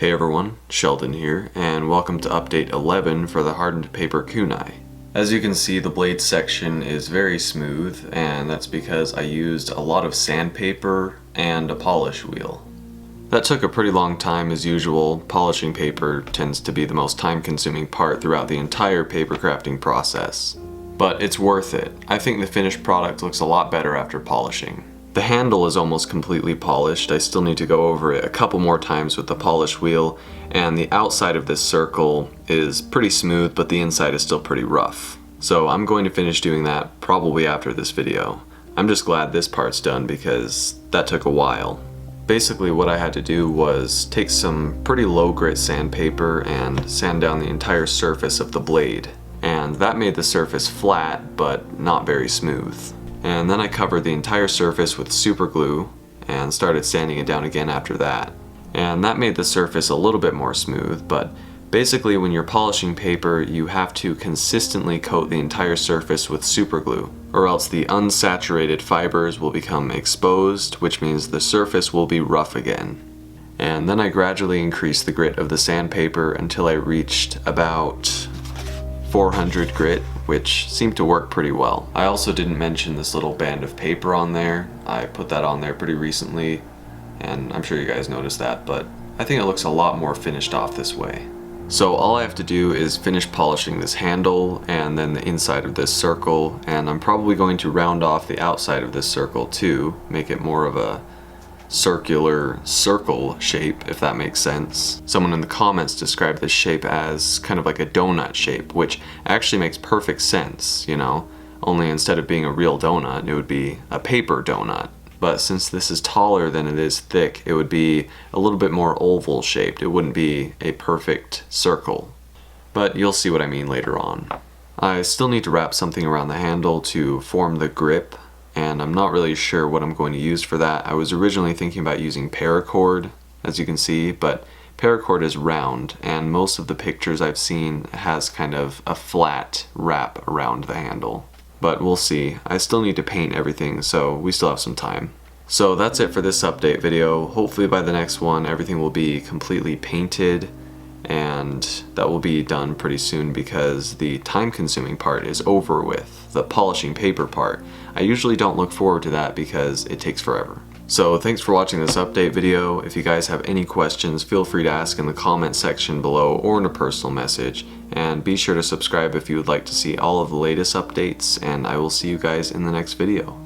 Hey everyone, Sheldon here, and welcome to update 11 for the hardened paper kunai. As you can see, the blade section is very smooth, and that's because I used a lot of sandpaper and a polish wheel. That took a pretty long time as usual. Polishing paper tends to be the most time-consuming part throughout the entire paper crafting process. But it's worth it. I think the finished product looks a lot better after polishing. The handle is almost completely polished. I still need to go over it a couple more times with the polish wheel, and the outside of this circle is pretty smooth, but the inside is still pretty rough. So I'm going to finish doing that probably after this video. I'm just glad this part's done because that took a while. Basically what I had to do was take some pretty low grit sandpaper and sand down the entire surface of the blade. And that made the surface flat, but not very smooth. And then I covered the entire surface with super glue and started sanding it down again after that. And that made the surface a little bit more smooth, but basically when you're polishing paper, you have to consistently coat the entire surface with super glue, or else the unsaturated fibers will become exposed, which means the surface will be rough again. And then I gradually increased the grit of the sandpaper until I reached about 400 grit, which seemed to work pretty well. I also didn't mention this little band of paper on there. I put that on there pretty recently, and I'm sure you guys noticed that, but I think it looks a lot more finished off this way. So all I have to do is finish polishing this handle and then the inside of this circle, and I'm probably going to round off the outside of this circle too, make it more of a circular circle shape, if that makes sense. Someone in the comments described this shape as kind of like a donut shape, which actually makes perfect sense, you know? Only instead of being a real donut, it would be a paper donut. But since this is taller than it is thick, it would be a little bit more oval shaped. It wouldn't be a perfect circle. But you'll see what I mean later on. I still need to wrap something around the handle to form the grip, and I'm not really sure what I'm going to use for that. I was originally thinking about using paracord, as you can see, but paracord is round, and most of the pictures I've seen has kind of a flat wrap around the handle. But we'll see. I still need to paint everything, so we still have some time. So that's it for this update video. Hopefully by the next one everything will be completely painted, and that will be done pretty soon because the time-consuming part is over with, the polishing paper part. I usually don't look forward to that because it takes forever. So thanks for watching this update video. If you guys have any questions, feel free to ask in the comment section below or in a personal message, and be sure to subscribe if you would like to see all of the latest updates, and I will see you guys in the next video.